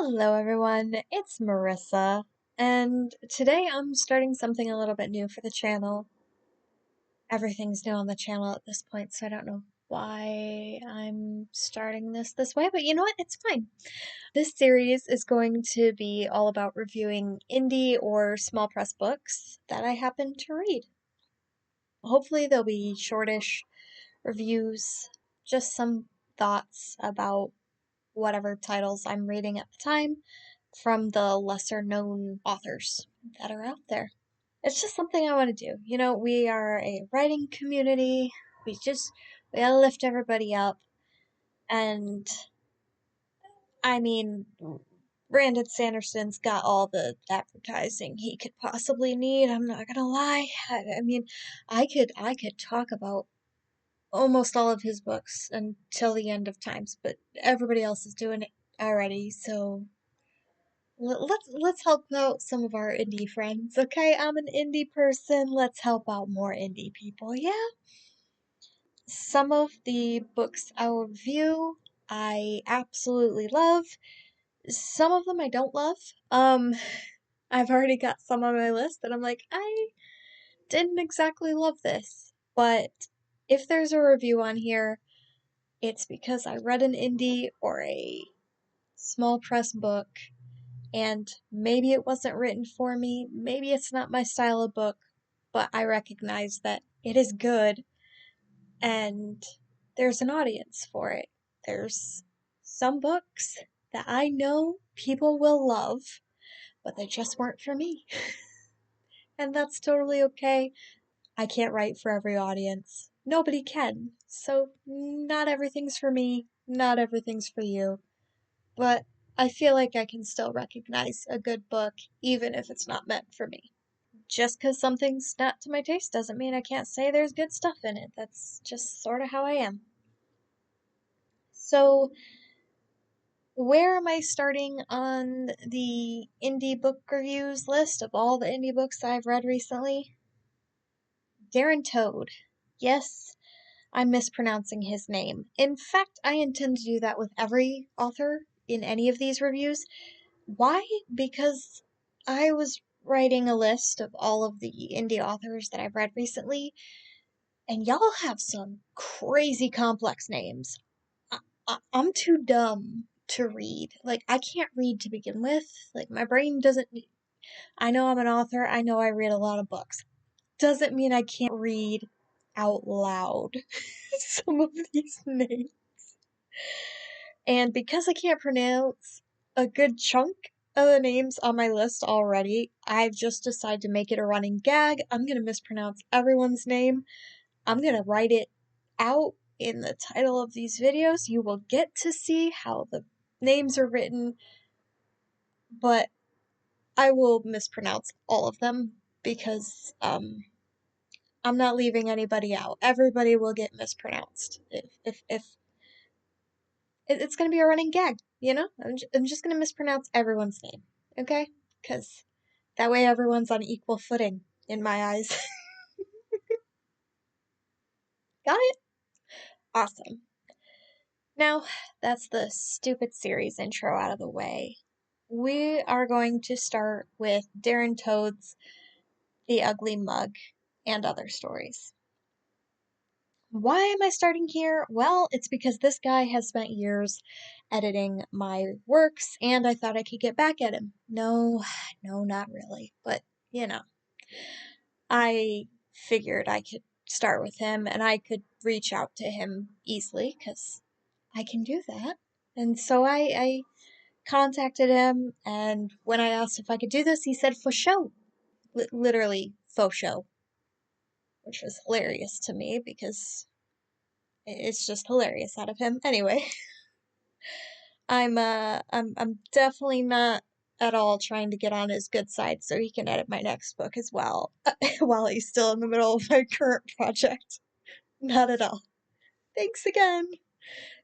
Hello, everyone. It's Marissa, and today I'm starting something a little bit new for the channel. Everything's new on the channel at this point, so I don't know why I'm starting this way, but you know what? It's fine. This series is going to be all about reviewing indie or small press books that I happen to read. Hopefully, they'll be shortish reviews, just some thoughts about whatever titles I'm reading at the time from the lesser known authors that are out there. It's just something I want to do. You know, we are a writing community. We gotta lift everybody up. And I mean, Brandon Sanderson's got all the advertising he could possibly need. I'm not gonna lie. I mean, I could talk about almost all of his books until the end of times, but everybody else is doing it already, so let's help out some of our indie friends, okay? I'm an indie person. Let's help out more indie people, yeah? Some of the books I'll review, I absolutely love. Some of them I don't love. I've already got some on my list that I'm like, I didn't exactly love this. But if there's a review on here, it's because I read an indie or a small press book and maybe it wasn't written for me, maybe it's not my style of book, but I recognize that it is good and there's an audience for it. There's some books that I know people will love, but they just weren't for me. And that's totally okay. I can't write for every audience. Nobody can. So, not everything's for me, not everything's for you. But I feel like I can still recognize a good book, even if it's not meant for me. Just because something's not to my taste doesn't mean I can't say there's good stuff in it. That's just sort of how I am. So, where am I starting on the indie book reviews list of all the indie books I've read recently? Darren Toad. Yes, I'm mispronouncing his name. In fact, I intend to do that with every author in any of these reviews. Why? Because I was writing a list of all of the indie authors that I've read recently, and y'all have some crazy complex names. I'm too dumb to read. Like, I can't read to begin with. Like, my brain doesn't. I know I'm an author, I know I read a lot of books. Doesn't mean I can't read out loud some of these names. And because I can't pronounce a good chunk of the names on my list already, I've just decided to make it a running gag. I'm going to mispronounce everyone's name. I'm going to write it out in the title of these videos. You will get to see how the names are written, but I will mispronounce all of them because I'm not leaving anybody out. Everybody will get mispronounced. If it's going to be a running gag, you know? I'm just going to mispronounce everyone's name, okay? Because that way everyone's on equal footing in my eyes. Got it? Awesome. Now, that's the stupid series intro out of the way. We are going to start with Darren Toad's The Ugly Mug and Other Stories. Why am I starting here? Well, it's because this guy has spent years editing my works, and I thought I could get back at him. No, not really, but, you know. I figured I could start with him, and I could reach out to him easily, because I can do that. And so I contacted him, and when I asked if I could do this, he said, for show. Literally, faux show. Which was hilarious to me, because it's just hilarious out of him. Anyway, I'm definitely not at all trying to get on his good side so he can edit my next book as well, while he's still in the middle of my current project. Not at all. Thanks again.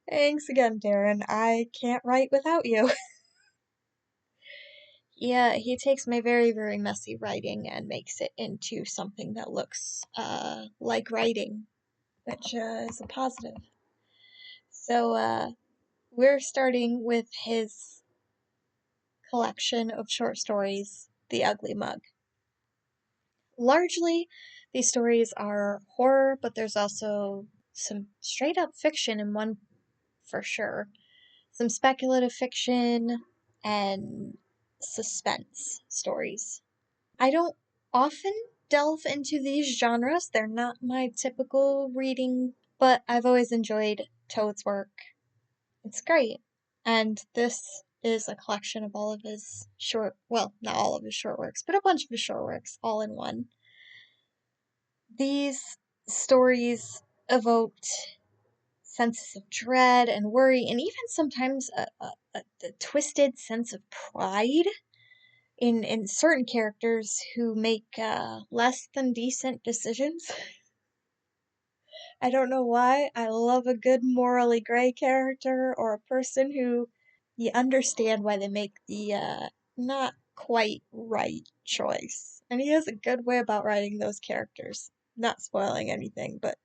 Thanks again, Darren. I can't write without you. Yeah, he takes my very, very messy writing and makes it into something that looks, like writing, which, is a positive. So, we're starting with his collection of short stories, The Ugly Mug. Largely, these stories are horror, but there's also some straight up fiction in one for sure. Some speculative fiction and suspense stories. I don't often delve into these genres. They're not my typical reading, but I've always enjoyed Toad's work. It's great. And this is a collection of all of his not all of his short works, but a bunch of his short works all in one. These stories evoked senses of dread and worry, and even sometimes a twisted sense of pride in certain characters who make less than decent decisions. I don't know why. I love a good morally gray character or a person who you understand why they make the not quite right choice. And he has a good way about writing those characters. Not spoiling anything, but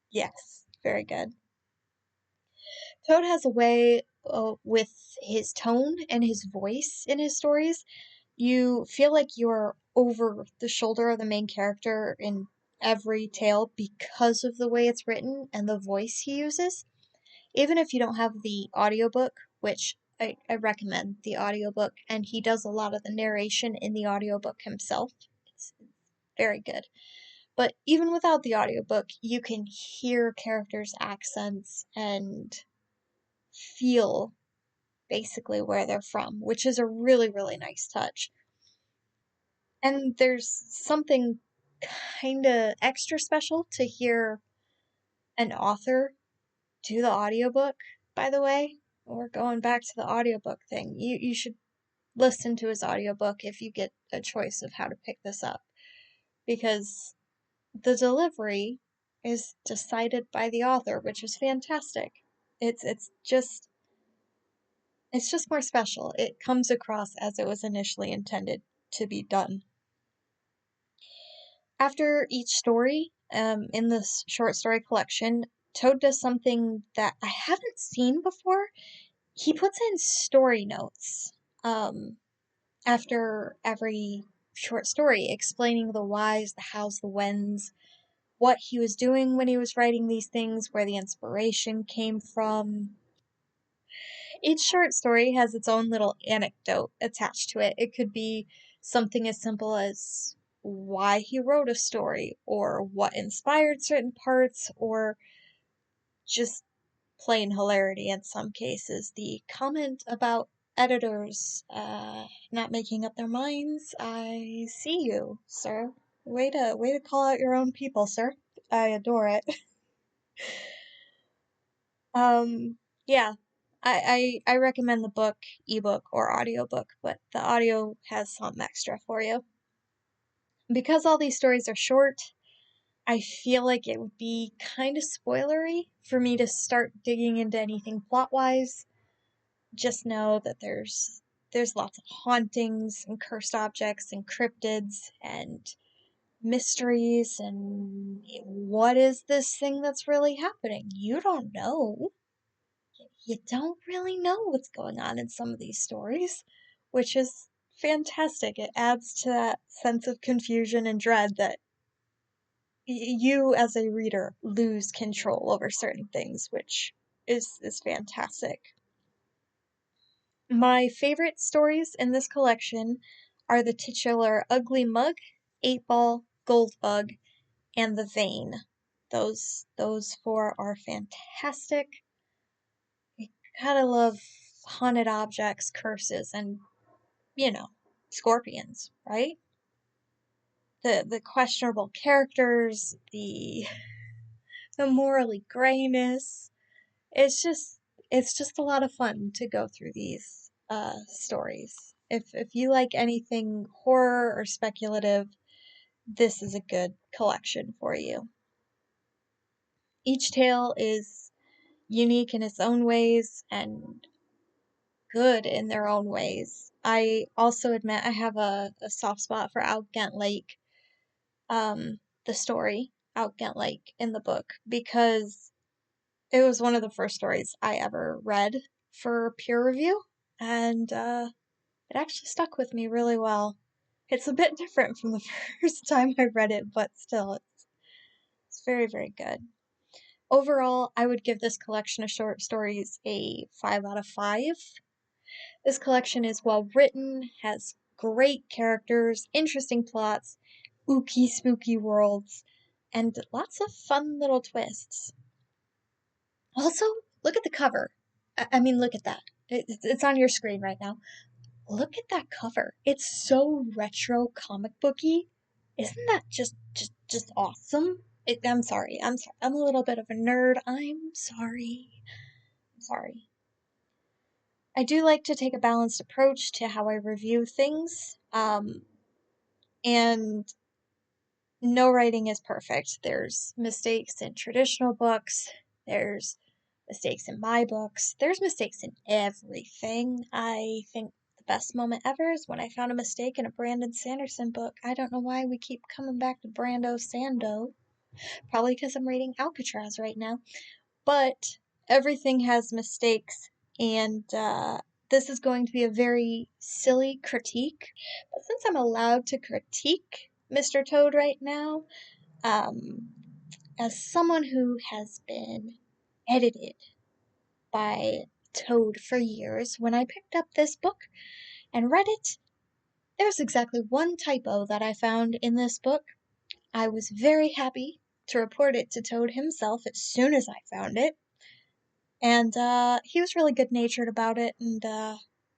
yes, very good. Toad has a way with his tone and his voice in his stories. You feel like you're over the shoulder of the main character in every tale because of the way it's written and the voice he uses. Even if you don't have the audiobook, which I recommend the audiobook, and he does a lot of the narration in the audiobook himself. It's very good. But even without the audiobook, you can hear characters' accents and feel basically where they're from, which is a really, really nice touch. And there's something kind of extra special to hear an author do the audiobook, by the way. We're going back to the audiobook thing. You should listen to his audiobook if you get a choice of how to pick this up. Because the delivery is decided by the author, which is fantastic. It's just more special. It comes across as it was initially intended to be done. After each story in this short story collection, Toad does something that I haven't seen before. He puts in story notes after every short story, explaining the whys, the hows, the whens, what he was doing when he was writing these things, where the inspiration came from. Each short story has its own little anecdote attached to it. It could be something as simple as why he wrote a story, or what inspired certain parts, or just plain hilarity in some cases. The comment about editors not making up their minds. I see you, sir. Way to call out your own people, sir. I adore it. Yeah. I recommend the book, ebook, or audiobook, but the audio has something extra for you. Because all these stories are short, I feel like it would be kind of spoilery for me to start digging into anything plot-wise. Just know that there's lots of hauntings and cursed objects and cryptids and mysteries and what is this thing that's really happening? You don't know. You don't really know what's going on in some of these stories, which is fantastic. It adds to that sense of confusion and dread that you as a reader lose control over certain things, which is fantastic. My favorite stories in this collection are the titular Ugly Mug, 8-Ball, Goldbug, and The Vein. Those four are fantastic. You gotta love haunted objects, curses, and, scorpions, right? The questionable characters, the morally grayness. It's just a lot of fun to go through these stories. If you like anything horror or speculative, this is a good collection for you. Each tale is unique in its own ways and good in their own ways. I also admit I have a soft spot for Out Ghent Lake, the story Out Ghent Lake in the book, because it was one of the first stories I ever read for peer review, and It actually stuck with me really well. It's a bit different from the first time I read it, but still, it's very, very good. Overall, I would give this collection of short stories a 5 out of 5. This collection is well written, has great characters, interesting plots, ooky spooky worlds, and lots of fun little twists. Also, look at the cover. I mean, look at that. It's on your screen right now. Look at that cover. It's so retro comic booky. Isn't that just awesome? I'm sorry. I'm a little bit of a nerd. I'm sorry. I'm sorry. I do like to take a balanced approach to how I review things. And no writing is perfect. There's mistakes in traditional books. There's mistakes in my books. There's mistakes in everything. I think the best moment ever is when I found a mistake in a Brandon Sanderson book. I don't know why we keep coming back to Brando Sando. Probably because I'm reading Alcatraz right now. But everything has mistakes, and this is going to be a very silly critique. But since I'm allowed to critique Mr. Toad right now, as someone who has been edited by Toad for years, when I picked up this book and read it, there's exactly one typo that I found in this book. I was very happy to report it to Toad himself as soon as I found it. And he was really good-natured about it and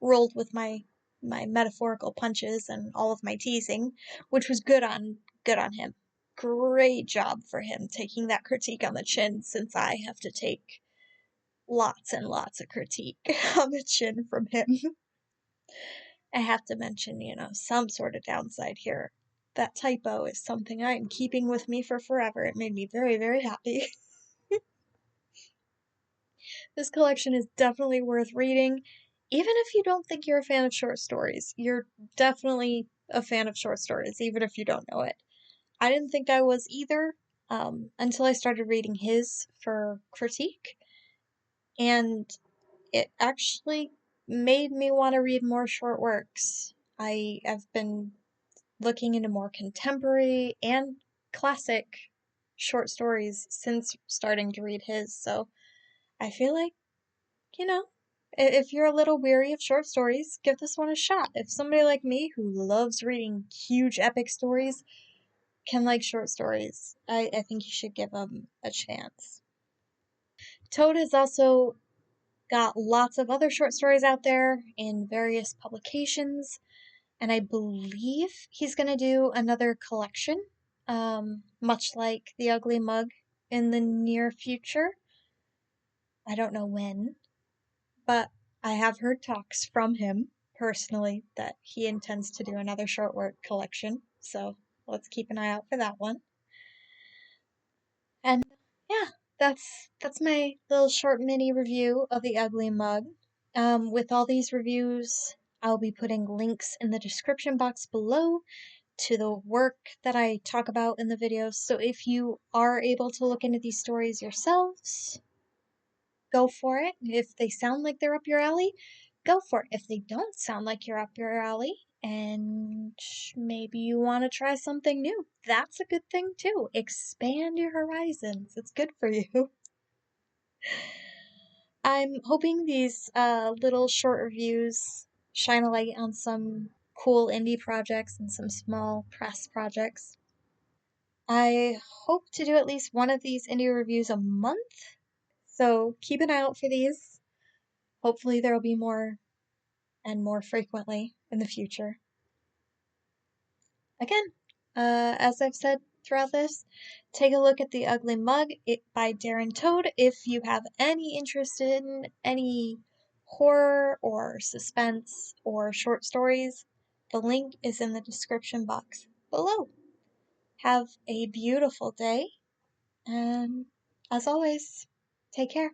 rolled with my metaphorical punches and all of my teasing, which was good on him. Great job for him taking that critique on the chin, since I have to take lots and lots of critique on the chin from him. I have to mention, some sort of downside here. That typo is something I am keeping with me for forever. It made me very, very happy. This collection is definitely worth reading. Even if you don't think you're a fan of short stories, you're definitely a fan of short stories, even if you don't know it. I didn't think I was either, until I started reading his for critique, and it actually made me want to read more short works. I have been looking into more contemporary and classic short stories since starting to read his, so I feel like, if you're a little weary of short stories, give this one a shot. If somebody like me, who loves reading huge epic stories, can like short stories, I think you should give them a chance. Toad has also got lots of other short stories out there in various publications, and I believe he's going to do another collection, much like The Ugly Mug, in the near future. I don't know when, but I have heard talks from him personally that he intends to do another short work collection, so let's keep an eye out for that one. And yeah, that's my little short mini review of The Ugly Mug. With all these reviews, I'll be putting links in the description box below to the work that I talk about in the videos, so if you are able to look into these stories yourselves, go for it. If they sound like they're up your alley, go for it. If they don't sound like you're up your alley, and maybe you want to try something new, that's a good thing too. Expand your horizons. It's good for you. I'm hoping these little short reviews shine a light on some cool indie projects and some small press projects. I hope to do at least one of these indie reviews a month, so keep an eye out for these. Hopefully there will be more and more frequently in the future. Again, as I've said throughout this, take a look at The Ugly Mug by Darren Toad if you have any interest in any horror or suspense or short stories. The link is in the description box below. Have a beautiful day, and as always, take care.